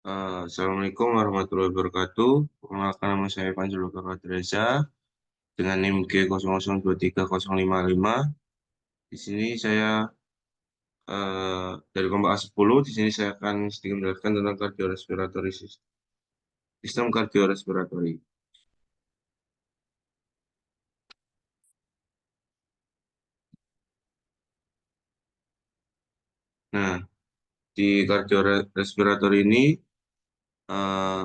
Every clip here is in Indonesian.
Assalamualaikum warahmatullahi wabarakatuh. Perkenalkan nama saya Panji Reza dengan NIM G00230055. Di sini saya dari kelompok A10. Di sini saya akan sedikit menjelaskan tentang kardiorespiratory sistem kardiorespiratory. Nah, di kardiorespiratory ini eh,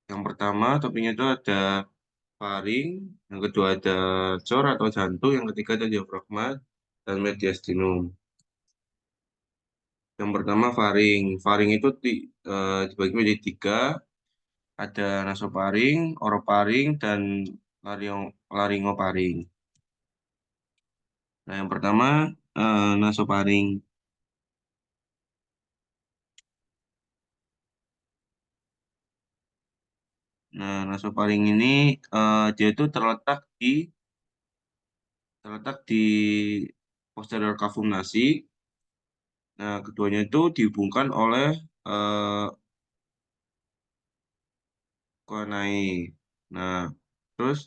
yang pertama topiknya itu ada faring, yang kedua ada cor atau jantung, yang ketiga ada diafragma dan mediastinum. Yang pertama faring. Faring itu dibagi menjadi tiga. Ada nasofaring, orofaring, dan laringofaring. Nah, yang pertama nasofaring. Nah, nasofaring ini dia itu terletak di posterior kavum nasi. Nah, keduanya itu dihubungkan oleh eh, coanae. Nah, terus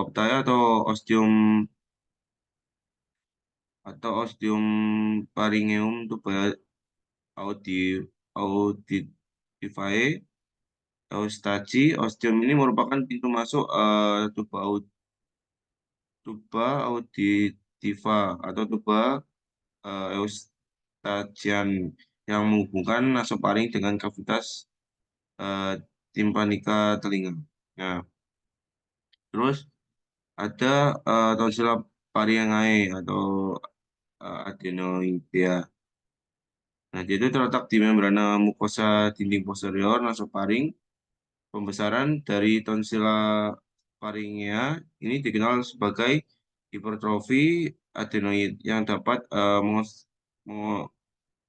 optae atau ostium pharyngeum tuba audi auditivae eustachi. Ostium ini merupakan pintu masuk tuba auditiva atau tuba eustachian yang menghubungkan nasofaring dengan kavitas eh, timpanika telinga. Nah, terus ada tonsila pharyngae atau adenoidea. Nah, dia itu terletak di membrana mukosa dinding posterior nasofaring. Pembesaran dari tonsila pharynxea ini dikenal sebagai hipertrofi adenoid yang dapat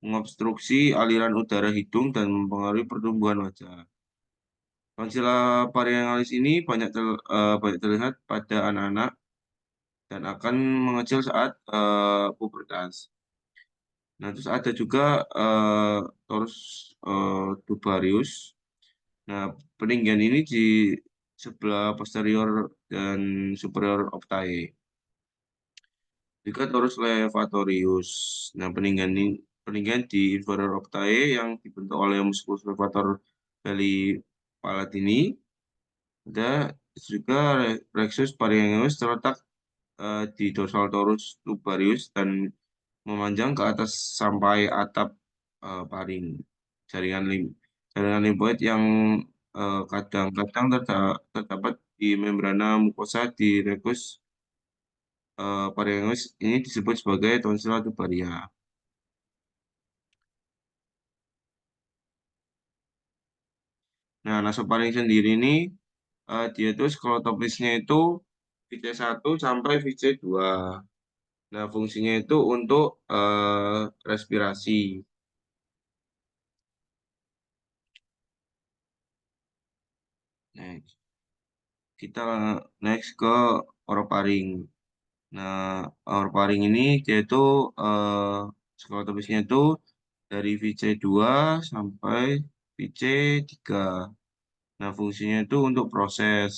mengobstruksi aliran udara hidung dan mempengaruhi pertumbuhan wajah. Tonsila pharyngalis ini banyak terlihat pada anak-anak dan akan mengecil saat pubertas. Nah, terus ada juga torus tubarius. Nah, peninggian ini di sebelah posterior dan superior optae. Juga torus levatorius. Nah, peninggian di inferior optae yang dibentuk oleh musculus levator dari palatini. Ada juga rexus pharyngeus terletak di dorsal torus tubarius dan memanjang ke atas sampai atap paring. Jaringan lim Jaringan limfoid yang kadang-kadang terdapat di membrana mukosa di recus pharyngeus ini disebut sebagai tonsila tubaria. Nah, nasofaring sendiri ini dia itu sklerotopisnya itu VC1 sampai VC2. Nah, fungsinya itu untuk respirasi. Next. Kita next ke orofaring. Nah, orofaring ini dia itu sklerotopisnya itu dari VC2 sampai VC3. Nah, fungsinya itu untuk proses.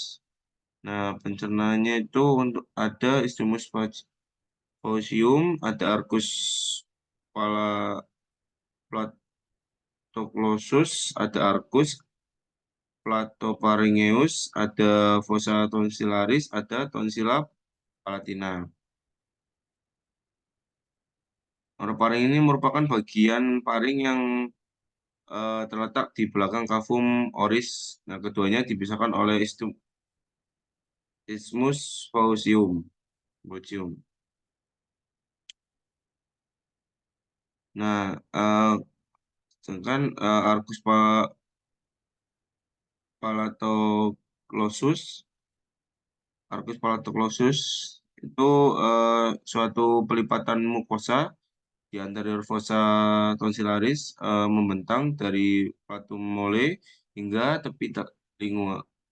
Nah, pencernaannya itu untuk ada istimus facium, ada arcus palatoclosus, ada arcus platopharyngeus, ada fossa tonsillaris, ada tonsila palatina. Orofaring ini merupakan bagian paring yang terletak di belakang kavum oris. Nah, keduanya dipisahkan oleh isthmus faucium. Nah, sedangkan palatoclosus, arcus palatoclosus itu suatu pelipatan mukosa di anterior fossa tonsillaris membentang dari platum mole hingga tepi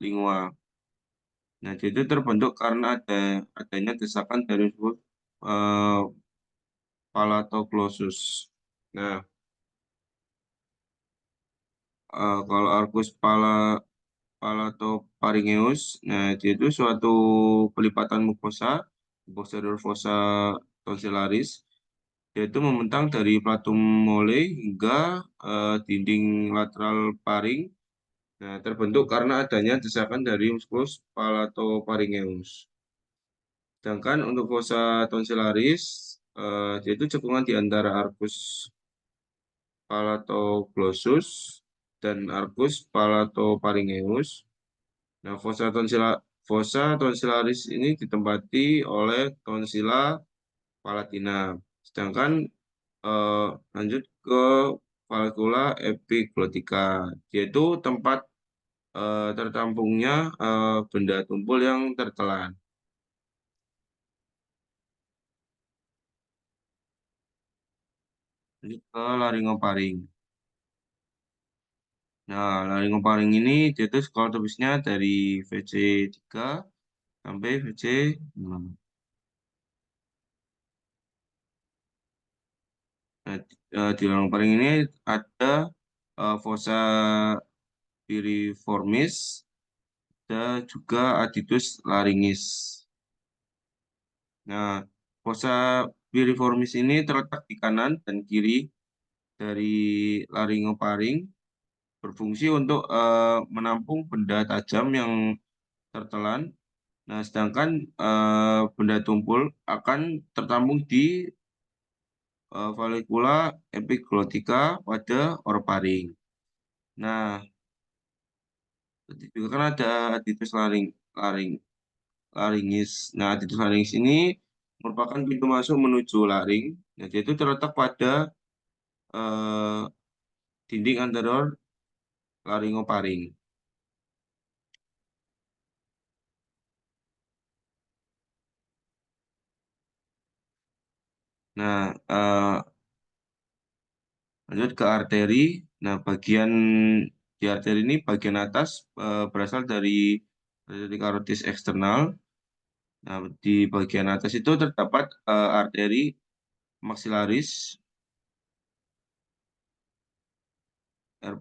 lingua. Nah, jadi itu terbentuk karena adanya desakan dari uh, palatoclosus. Nah, Kalau arkus palatopharyngeus, nah dia itu suatu pelipatan mukosa, posterior fossa tonsillaris. Dia itu membentang dari platum mole hingga dinding lateral paring. Nah, terbentuk karena adanya desakan dari muskulus palatopharyngeus. Sedangkan untuk fossa tonsillaris, dia itu cekungan di antara arcus palatoglossus dan arcus palatopharyngeus. Nah, fossa tonsillaris ini ditempati oleh tonsilla palatina. Sedangkan eh, lanjut ke valvula epiglottica, yaitu tempat tertampungnya benda tumpul yang tertelan. Lanjut ke laringoparing. Nah, laringoparing ini dia tuh skala tebusnya dari VC3 sampai VC6. Nah, di laringoparing ini ada fossa piriformis dan juga aditus laringis. Nah, fossa piriformis ini terletak di kanan dan kiri dari laringoparing, berfungsi untuk menampung benda tajam yang tertelan. Nah, sedangkan benda tumpul akan tertampung di valikula epiglottica pada orofaring. Nah, juga kan ada aditus laring, laringis. Nah, aditus laringis ini merupakan pintu masuk menuju laring. Nah, dia itu terletak pada eh, dinding anterior laringoparing. Nah, lanjut ke arteri. Nah, bagian di arteri ini bagian atas berasal dari arteri karotis eksternal. Nah, di bagian atas itu terdapat arteri maxillaris,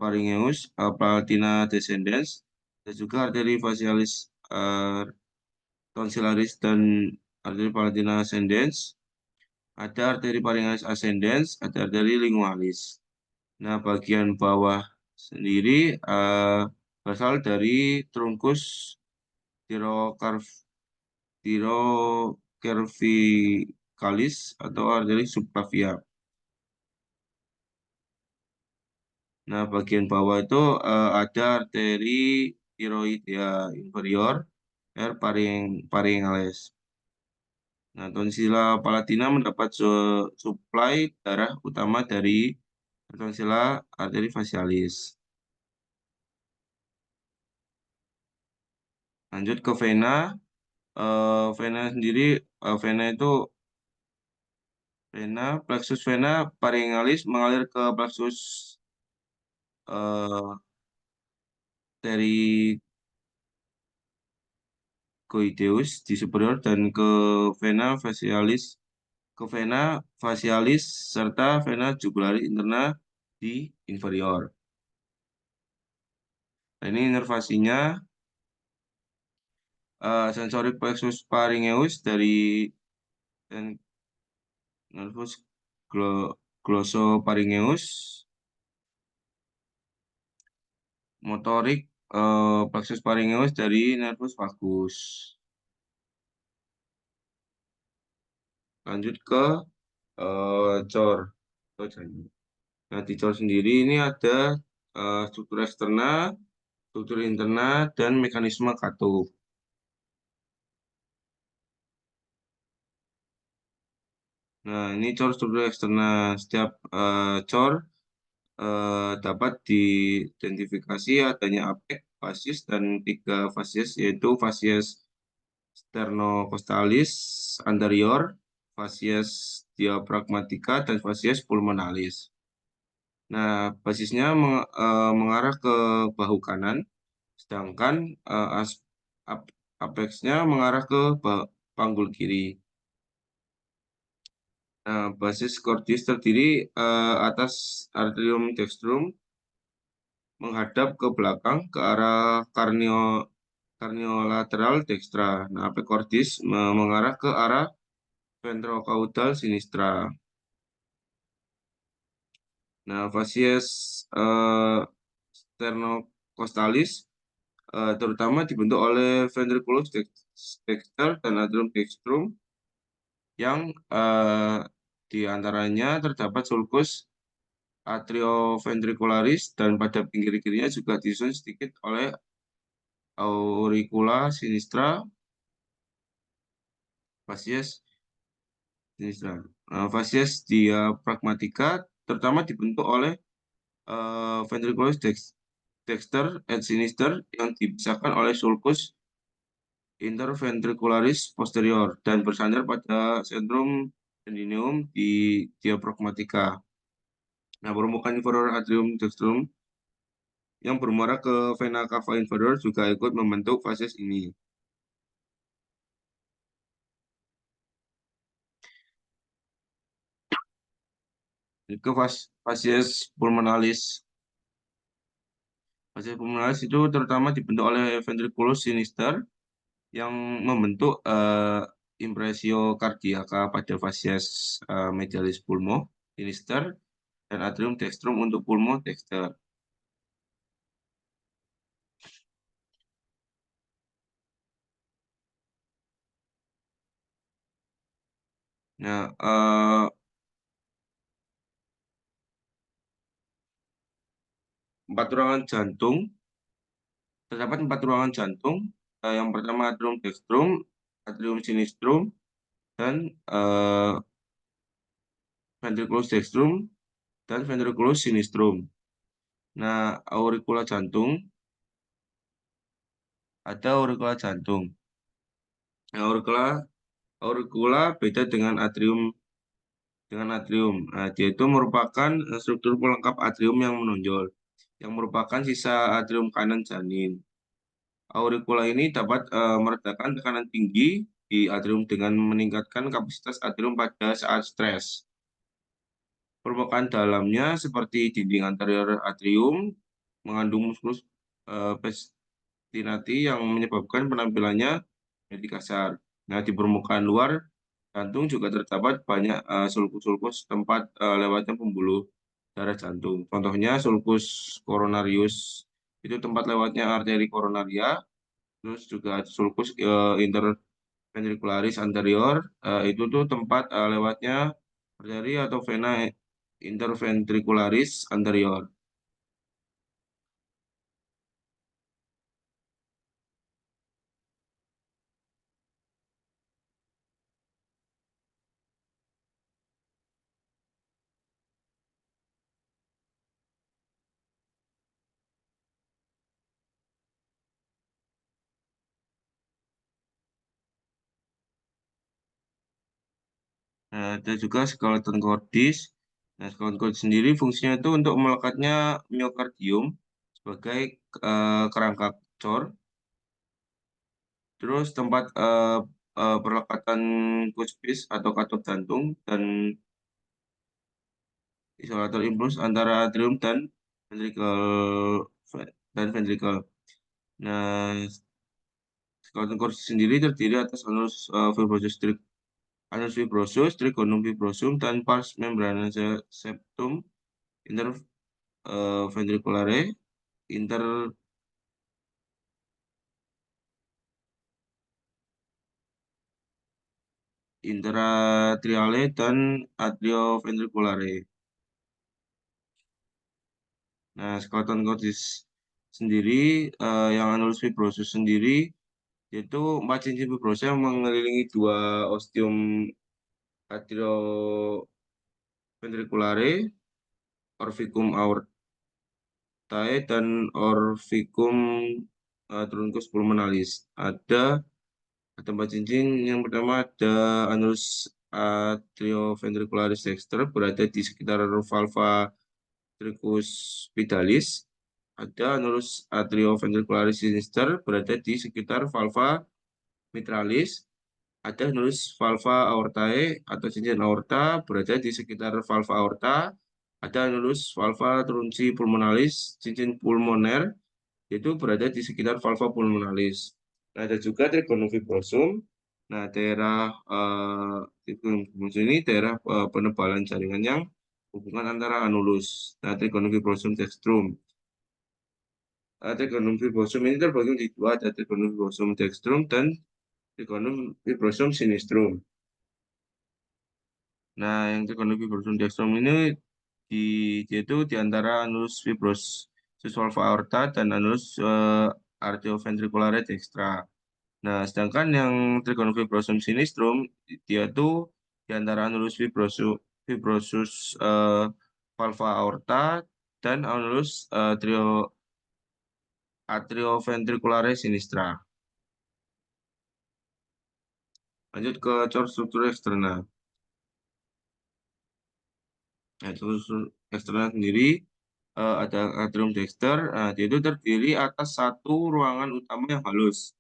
pharyngeus, palatina descendens, dan juga arteri facialis tonsillaris dan arteri palatina ascendens. Ada arteri pharyngeus ascendens, ada arteri lingualis. Nah, bagian bawah sendiri berasal dari trunkus tirocarv- tirocervicalis atau arteri subclavia. Nah, bagian bawah itu ada arteri tiroidea inferior, pharyngeales. Nah, tonsila palatina mendapat suplai darah utama dari tonsila arteri facialis. Lanjut ke vena. Vena sendiri, vena itu plexus vena pharyngealis mengalir ke plexus eh, pterygoideus di superior dan ke vena facialis serta vena jugularis interna di inferior. Nah, ini inervasinya sensorik plexus pharyngeus dari dan nervus glossopharyngeus, motorik plexus pharyngeus dari nervus vagus. Lanjut ke cor. Nah, di cor sendiri ini ada struktur eksterna, struktur interna, dan mekanisme katup. Nah, ini cor struktur eksterna. Setiap cor dapat diidentifikasi adanya apek, facies, dan tiga facies, yaitu facies sternocostalis anterior, facies diaphragmatica, dan facies pulmonalis. Nah, basisnya mengarah ke bahu kanan, sedangkan apexnya mengarah ke panggul kiri. Nah, basis cordis terdiri atas arterium dextrum, menghadap ke belakang ke arah karniolateral dekstra. Nah, apikordis mengarah ke arah ventrocaudal sinistra. Nah, facies sternocostalis terutama dibentuk oleh ventriculus dexter dan atrium dextrum yang di antaranya terdapat sulcus atrioventricularis dan pada pinggir-pinggirnya juga disusun sedikit oleh auricula sinistra, facies sinistra. Facies diaphragmatica terutama dibentuk oleh ventriculus dexter et sinister yang dipisahkan oleh sulcus interventricularis posterior dan bersandar pada sentrum tendineum di diaphragmatica. Nah, permukaan inferior atrium dextrum yang bermuara ke vena cava inferior juga ikut membentuk facies ini. Ke facies pulmonalis. Facies pulmonalis itu terutama dibentuk oleh ventriculus sinister yang membentuk impresio cardiaca pada facies medialis pulmo sinister dan atrium dextrum untuk pulmo dexter. Nah, empat ruangan jantung terdapat empat ruangan jantung. Yang pertama atrium dextrum, atrium sinistrum, dan ventriculus dextrum dan ventriculus sinistrum. Nah, ada auricula jantung. Nah, auricula beda dengan atrium. Nah, dia itu merupakan struktur pelengkap atrium yang menonjol, yang merupakan sisa atrium kanan janin. Auricula ini dapat meredakan tekanan tinggi di atrium dengan meningkatkan kapasitas atrium pada saat stres. Permukaan dalamnya seperti dinding anterior atrium mengandung muskulus pestinati yang menyebabkan penampilannya jadi kasar. Nah, di permukaan luar jantung juga terdapat banyak sulcus-sulcus tempat lewatnya pembuluh darah jantung. Contohnya sulcus coronarius itu tempat lewatnya arteri koronaria, terus juga ada sulcus interventricularis anterior itu tuh tempat lewatnya arteri atau vena interventricularis anterior. Ada juga skeleton cordis. Nah, skeleton cordis sendiri fungsinya itu untuk melekatnya miokardium sebagai kerangka cor, terus tempat perlekatan cuspis atau katup jantung dan isolator impuls antara atrium ventricle. Nah, skeleton cordis sendiri terdiri atas anus fibrosus, trigonum fibrosum, dan pars membranosa septum interventriculare, inter interatriale dan atrioventriculare. Nah, skeleton cordis sendiri yang anulus fibrosus sendiri yaitu empat cincin fibrosa yang mengelilingi dua ostium atrioventriculare, orficum aortae, dan orficum truncus pulmonalis. Ada empat cincin. Yang pertama ada anus atrioventricularis dexter berada di sekitar valva tricuspidalis. Ada anus atrioventricularis sinister berada di sekitar valva mitralis. Ada anus valva aortae atau cincin aorta berada di sekitar valva aorta. Ada annulus valva trunci pulmonalis, cincin pulmoner, itu berada di sekitar valva pulmonalis. Nah, ada juga trigonum fibrosum. Nah, daerah trigonum fibrosum ini daerah penebalan jaringan yang hubungan antara anulus. Nah, trigonum fibrosum dextrum. Trigonum fibrosum ini terbagi menjadi dua, ada trigonum fibrosum dextrum dan trigonum fibrosum sinistrum. Nah, yang trigonum fibrosum dextrum ini di dia itu di antara anulus fibrosus valva aorta dan anulus arterioventriculare dextra. Nah, sedangkan yang trigonum fibrosum sinistrum dia tuh di antara anulus fibrosus valva aorta dan anulus atrioventriculare sinistra. Lanjut ke cor struktur eksternal. Nah, struktur eksternal sendiri ada atrium dexter. Nah, dia itu terdiri atas satu ruangan utama yang halus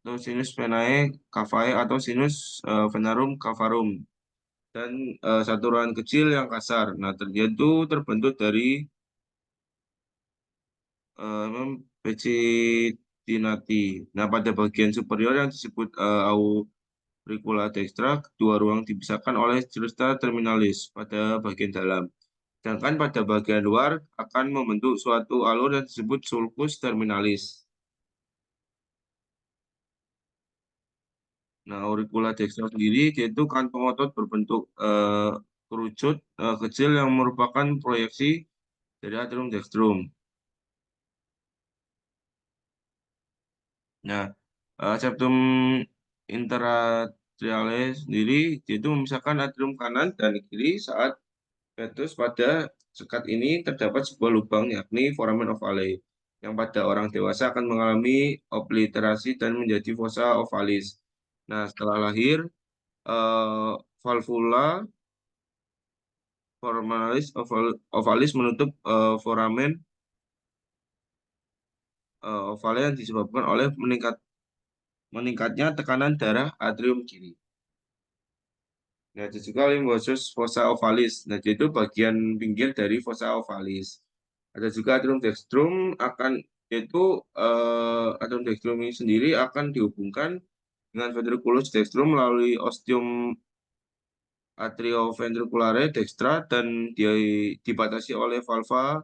atau sinus venae cavae atau sinus venarum cavarum dan satu ruangan kecil yang kasar. Nah, dia itu terbentuk dari pecitinati. Nah, pada bagian superior yang disebut auricula dextra, kedua ruang dipisahkan oleh cirusta terminalis pada bagian dalam. Sedangkan pada bagian luar akan membentuk suatu alur yang disebut sulcus terminalis. Nah, auricula dextra sendiri yaitu kantong otot berbentuk kerucut kecil yang merupakan proyeksi dari atrium dextrum. Nah, septum interatriale sendiri yaitu memisahkan atrium kanan dan kiri saat fetus pada sekat ini terdapat sebuah lubang yakni foramen ovale yang pada orang dewasa akan mengalami obliterasi dan menjadi fossa ovalis. Nah, setelah lahir, eh, valvula ovalis menutup foramen ovale yang disebabkan oleh meningkatnya tekanan darah atrium kiri. Nah, ada juga limfosus fossa ovalis. Nah, itu bagian pinggir dari fossa ovalis. Ada juga atrium dextrum akan yaitu atrium dextrum ini sendiri akan dihubungkan dengan ventriculus dextrum melalui ostium atrioventriculare dextra dan dia dibatasi oleh valva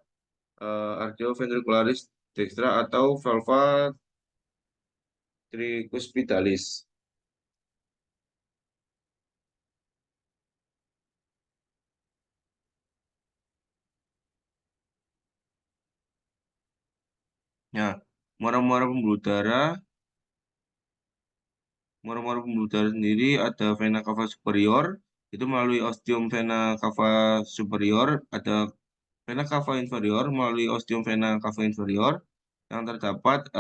arterioventricularis dextra atau valva tricuspitalis. Nah, muara-muara pembuluh darah Muara-muara pembuluh darah sendiri ada vena cava superior, itu melalui ostium vena cava superior, ada vena cava inferior melalui ostium vena cava inferior, yang terdapat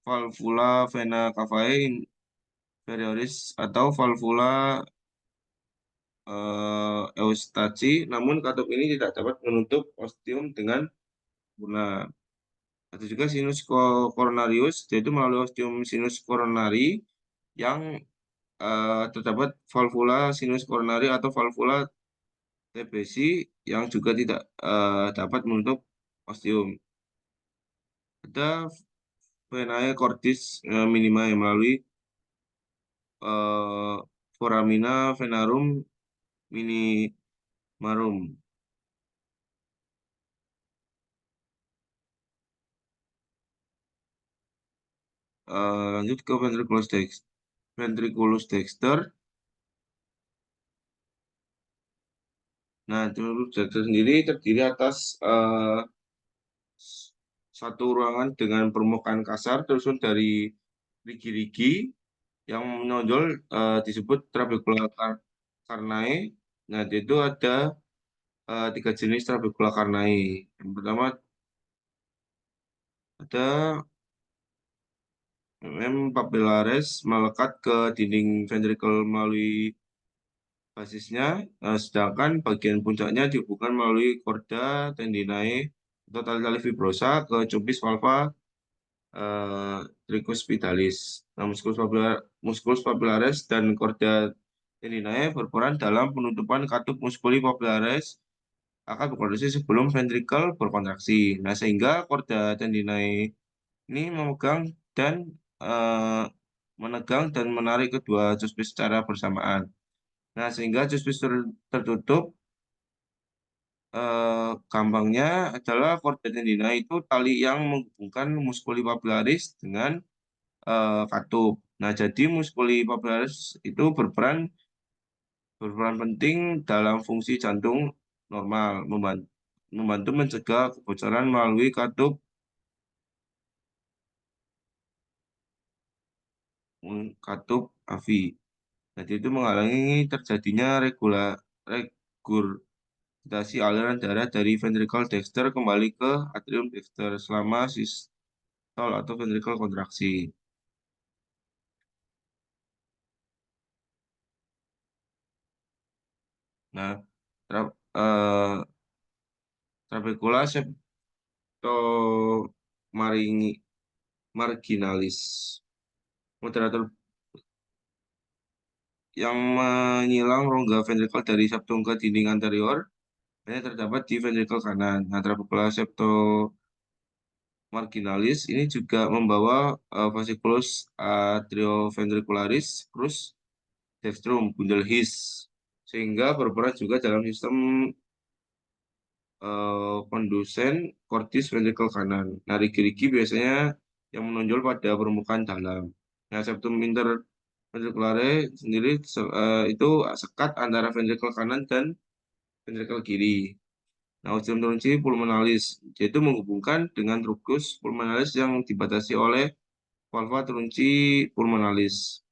valvula vena cavae inferioris atau valvula eustachi, namun katup ini tidak dapat menutup ostium dengan sempurna. Ada juga sinus coronarius, yaitu melalui ostium sinus coronari yang terdapat valvula sinus coronari atau valvula TBC yang juga tidak dapat menutup ostium. Ada venae cordis minima yang melalui eh, foramina venarum minimarum. Lanjut ke ventriculus dexter. Nah, ventriculus dexter sendiri terdiri atas satu ruangan dengan permukaan kasar tersusun dari rigi-rigi yang menonjol disebut trabecula carnae. Nah, itu ada tiga jenis trabecula carnae. Yang pertama ada papillaris melekat ke dinding ventricle melalui basisnya, sedangkan bagian puncaknya dihubungkan melalui chorda tendinae atau tali-tali fibrosa ke cubis valva tricuspitalis. Nah, musculus papillaris dan chorda tendinae berperan dalam penutupan katup musculi papillaris akan berkontraksi sebelum ventrikel berkontraksi. Nah, sehingga korda tendinae ini memegang dan eh, menegang dan menarik kedua cuspis secara bersamaan. Nah, sehingga cuspis tertutup, gampangnya adalah korda tendina itu tali yang menghubungkan muskuli papillaris dengan katup. Nah, jadi muskuli papillaris itu berperan penting dalam fungsi jantung normal, membantu mencegah kebocoran melalui katup AVI. Jadi itu menghalangi terjadinya regurgitasi aliran darah dari ventricle dexter kembali ke atrium dexter selama sistol atau ventricle kontraksi. Nah, tra trabekula marginalis moderator yang menyilang rongga ventrikel dari septum ke dinding anterior hanya terdapat di ventrikel kanan. Nah, trabekula marginalis ini juga membawa fasciculus atrioventricularis crus dextrum bundel His sehingga berperan juga dalam sistem kondusen kortis ventrikel kanan. Nah, rigi-rigi biasanya yang menonjol pada permukaan dalam. Nah, septum interventriculare sendiri itu sekat antara ventrikel kanan dan ventrikel kiri. Nah, ostium trunci pulmonalis yaitu menghubungkan dengan truncus pulmonalis yang dibatasi oleh valva trunci pulmonalis.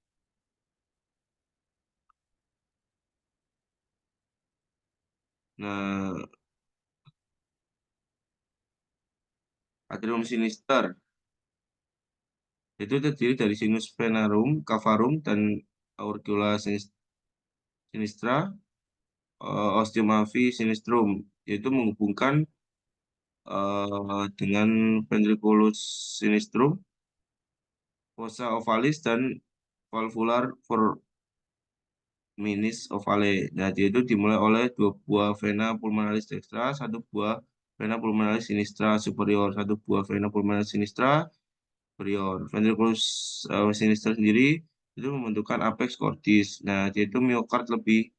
Nah, atrium sinister itu terdiri dari sinus venarum, cavarum, dan auricula sinistra, ostium avi sinistrum, yaitu menghubungkan dengan ventriculus sinistrum, fossa ovalis, dan valvular forminis ovale. Nah, yaitu dimulai oleh dua buah vena pulmonalis dextra, satu buah vena pulmonalis sinistra superior, satu buah vena pulmonalis sinistra superior. Ventriculus sinistra sendiri itu membentukkan apex cordis. Nah, yaitu miokard lebih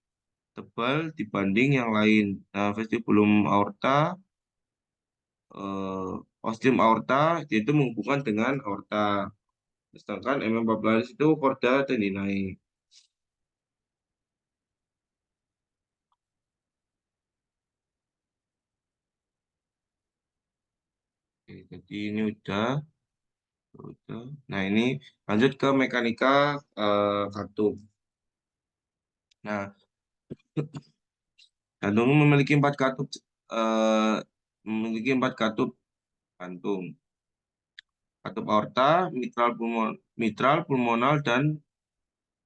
tebal dibanding yang lain. Nah, vestibulum aorta, eh, ostium aorta yaitu menghubungkan dengan aorta. Sedangkan MM papillaris itu korda tendinae. Oke, jadi ini udah. Nah, ini lanjut ke mekanika katup. Nah, jantung eh, memiliki empat katup jantung. Katup aorta, mitral, pulmonal, dan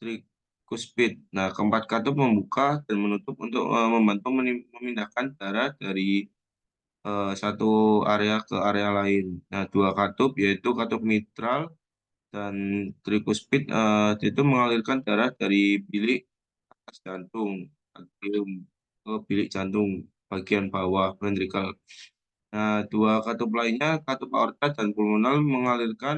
trikuspid. Nah, keempat katup membuka dan menutup untuk membantu memindahkan darah dari satu area ke area lain. Nah, dua katup yaitu katup mitral dan trikuspid itu mengalirkan darah dari bilik atas jantung, atrium, ke bilik jantung bagian bawah ventrikel. Nah, dua katup lainnya, katup aorta dan pulmonal mengalirkan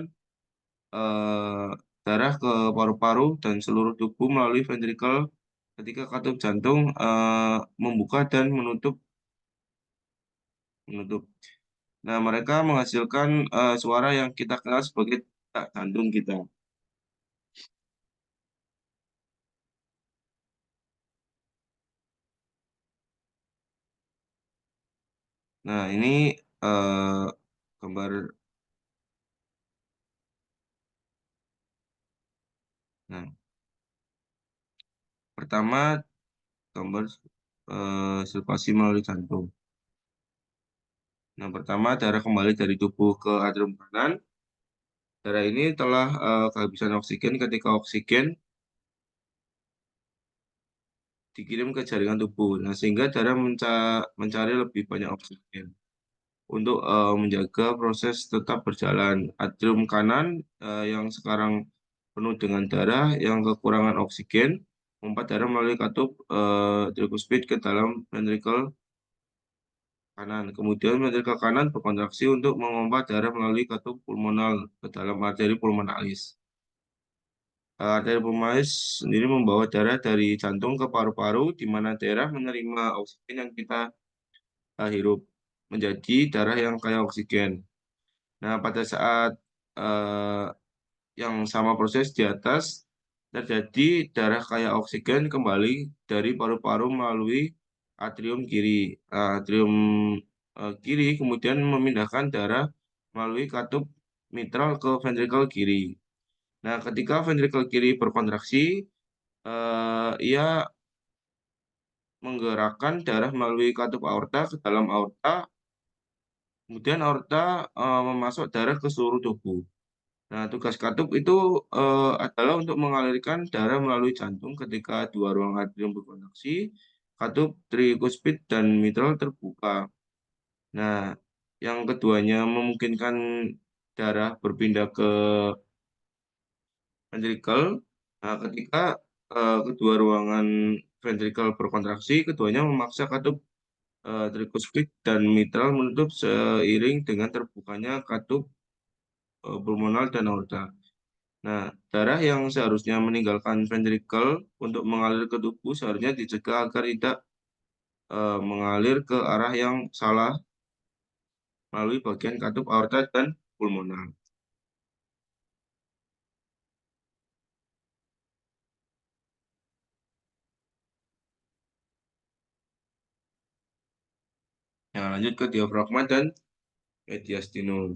eh, darah ke paru-paru dan seluruh tubuh melalui ventrikel ketika katup jantung membuka dan menutup. Nah, mereka menghasilkan suara yang kita kenal sebagai detak jantung kita. Nah, ini gambar. Nah, pertama gambar sirkulasi melalui jantung. Nah, pertama darah kembali dari tubuh ke atrium kanan. Darah ini telah kehabisan oksigen ketika oksigen dikirim ke jaringan tubuh. Nah, sehingga darah mencari lebih banyak oksigen untuk menjaga proses tetap berjalan. Atrium kanan yang sekarang penuh dengan darah yang kekurangan oksigen, memompa darah melalui katup trikuspid ke dalam ventrikel kanan. Kemudian ventrikel kanan berkontraksi untuk memompa darah melalui katup pulmonal ke dalam arteri pulmonalis. Arteri pulmonalis sendiri membawa darah dari jantung ke paru-paru, di mana daerah menerima oksigen yang kita hirup menjadi darah yang kaya oksigen. Nah, pada saat eh, yang sama proses di atas, terjadi darah kaya oksigen kembali dari paru-paru melalui atrium kiri. Atrium kiri kemudian memindahkan darah melalui katup mitral ke ventrikel kiri. Nah, ketika ventrikel kiri berkontraksi, ia menggerakkan darah melalui katup aorta ke dalam aorta, kemudian aorta memasuk darah ke seluruh tubuh. Nah, tugas katup itu adalah untuk mengalirkan darah melalui jantung ketika dua ruang atrium berkontraksi, katup trikuspid dan mitral terbuka. Nah, yang keduanya memungkinkan darah berpindah ke ventrikel. Nah, ketika kedua ruangan ventrikel berkontraksi, keduanya memaksa katup trikuspid dan mitral menutup seiring dengan terbukanya katup pulmonal dan aorta. Nah, darah yang seharusnya meninggalkan ventrikel untuk mengalir ke tubuh seharusnya dicegah agar tidak mengalir ke arah yang salah melalui bagian katup aorta dan pulmonal. Yang lanjut ke diafragma dan mediastinum.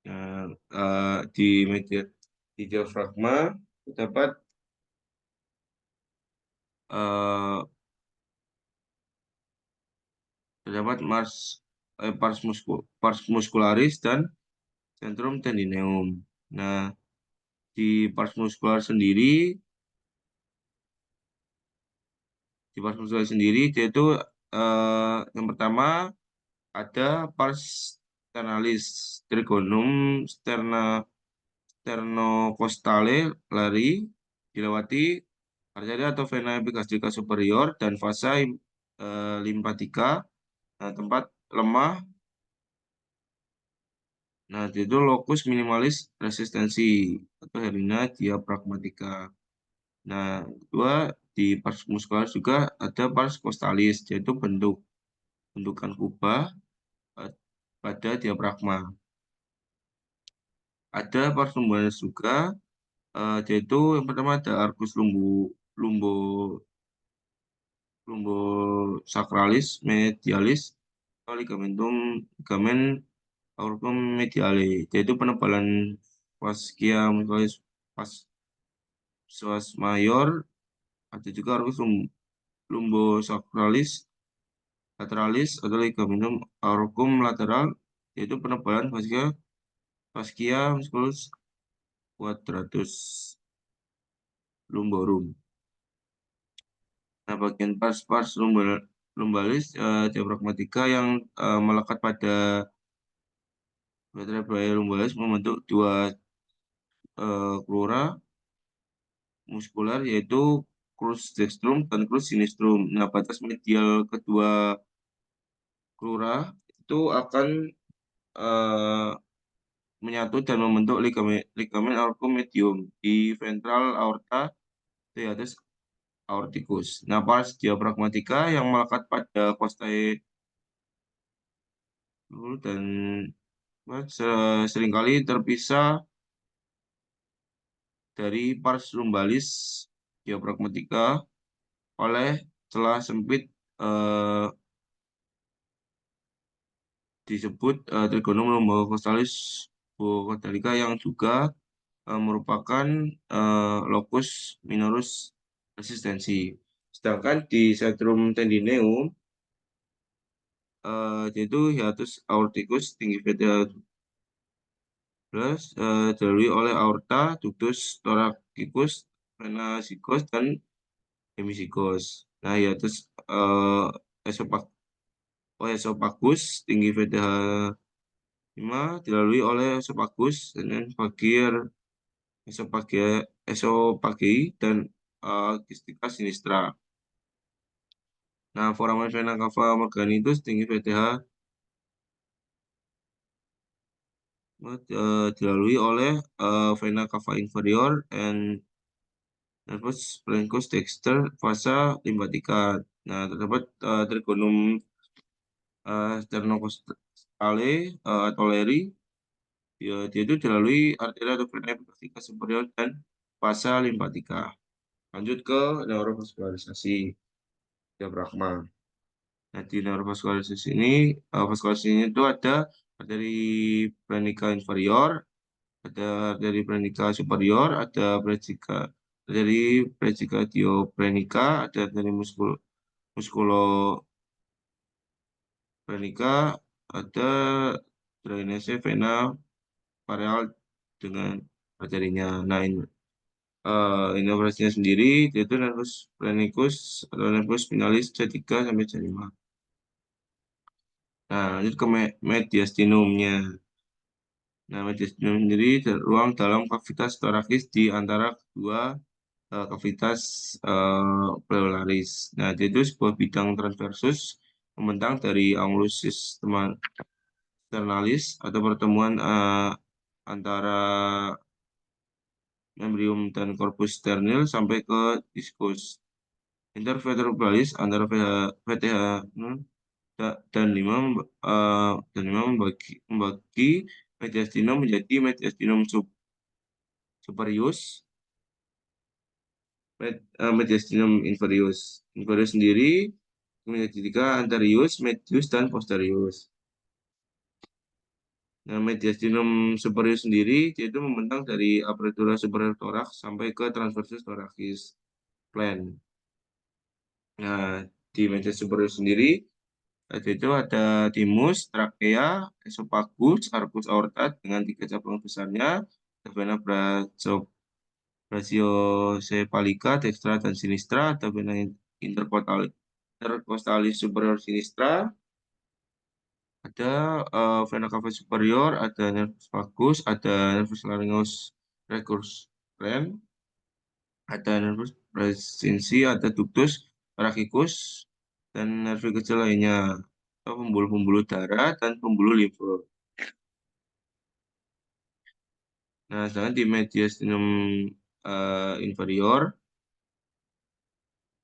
Nah, di di diafragma terdapat eh, pars muscularis dan centrum tendineum. Nah, di pars muscular sendiri, dia itu yang pertama ada pars sternalis, trigonum sternocostale lari dilewati arteria atau vena epigastrika superior dan vasa limpatika. Nah, tempat lemah, nah itu locus minimalis resistensi atau hernia diaphragmatica. Nah, kedua di pars muscularis juga ada pars costalis, yaitu bentukan kubah eh, pada diafragma. Ada pars lumbalis juga, yaitu yang pertama ada arcus lumbo lumbosacralis medialis atau ligamen auricum mediale, yaitu penebalan fascia muscularis psoas mayor. Ada juga arcus lumbosacralis lateralis atau ligamentum auricum lateral, yaitu penebalan fascia musculus quadratus lumborum. Nah, bagian pars lumbalis diafragmatika yang melekat pada vertebrae lumbalis membentuk dua crura muskular, yaitu crus dextrum dan crus sinistrum. Nah, batas medial kedua crura itu akan eh, menyatu dan membentuk ligamen auricum medium di ventral aorta di atas aorticus. Nah, pars diafragmatika yang melekat pada costae dan seringkali terpisah dari pars lumbalis diafragmatika oleh celah sempit eh, disebut trigonum lumbocostalis bucodalica yang juga merupakan locus minorus resistensi. Sedangkan di centrum tendineum yaitu hiatus aorticus tinggi vena plus dilalui oleh aorta, ductus thoracicus, vena sigos dan hemizigos. Nah, hiatus esophagus tinggi VDH 5 dilalui oleh esophagus dan bagian esophageal esophageal dan gistica sinistra. Nah, foramen vena cava morgani itu setinggi VTH dilalui oleh vena cava inferior and nervus parenchymus dexter fasa limbatica. Nah, terdapat trigonum sternocostale atau leri. Dia itu dilalui arteria atau vena epicardica superior dan fasa limfatika. Lanjut ke neurovascularisasi diafragma. Nah, di neurovascularisasi ini, vaskularisasi ini itu ada arteri plenica inferior, ada arteri plenica superior, ada arteri brachydioprenica, ada arteri musculoplenica, ada drainase vena pareal dengan arterinya. Nah, ini operasinya sendiri yaitu nervus plenicus atau nervus spinalis C3 sampai C5. Nah, lanjut ke mediastinumnya. Nah, mediastinum sendiri terruang dalam kavitas torakis di antara kedua kavitas pleuralis. Nah, dia itu sebuah bidang transversus membentang dari angulus sternalis atau pertemuan antara membrium dan corpus sternil sampai ke diskus. Intervertebralis antara VTH dan 5 membagi mediastinum menjadi mediastinum superius, mediastinum inferius. Inferius sendiri menjadi tiga anterius, medius, dan posterius. Nah, mediastinum superius sendiri yaitu membentang dari apertura superior thorax sampai ke transversus thoracis plane. Nah, di mediastinum superius sendiri itu ada timus, trakea, esophagus, arcus aorta dengan tiga cabang besarnya, ada vena brachiocephalica, dextra dan sinistra, ada vena intercostalis superior sinistra, ada vena cava superior, ada nervus vagus, ada nervus laryngeus recurrens, ada nervus praesensi, ada ductus rachicus, dan nervi kecil lainnya, atau pembuluh-pembuluh darah dan pembuluh limfe. Nah, sedangkan di mediastinum inferior,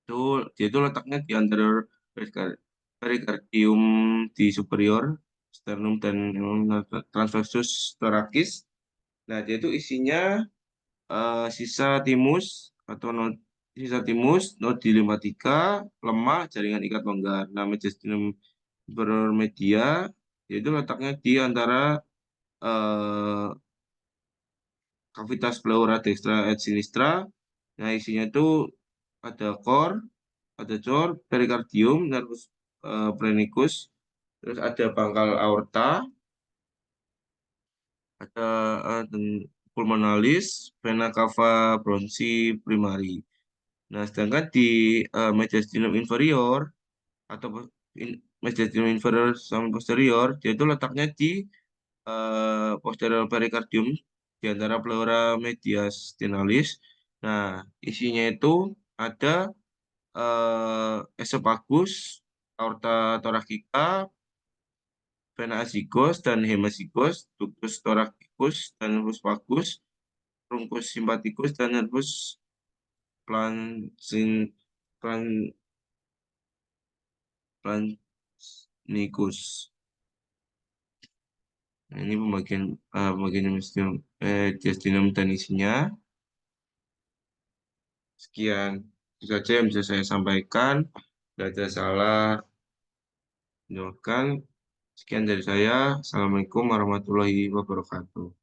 itu dia itu letaknya di anterior pericardium di superior, sternum dan transversus thoracis. Nah, dia itu isinya sisa timus atau sisa timus, nodi limpatika, lemah, jaringan ikat longgar. Nah, mediastinum inferior media, yaitu letaknya di antara eh, cavitas pleura dextra et sinistra. Nah, isinya itu ada core, ada cor, pericardium, nervus plenicus, terus ada pangkal aorta, ada dan pulmonalis, vena cava bronchi primary. Nah, sedangkan di mediastinum inferior atau mediastinum inferior sama posterior, dia itu letaknya di posterior pericardium di antara pleura mediastinalis. Nah, isinya itu ada esophagus, aorta thoracica, vena azygos dan hemazygos, ductus thoracicus dan nervus vagus, truncus sympathicus dan nervus plansin, plan, planicus. Nah, ini pembagian diastinum dan isinya. Sekian itu saja yang bisa saya sampaikan. Tidak ada salah, menjelaskan. Sekian dari saya. Assalamualaikum warahmatullahi wabarakatuh.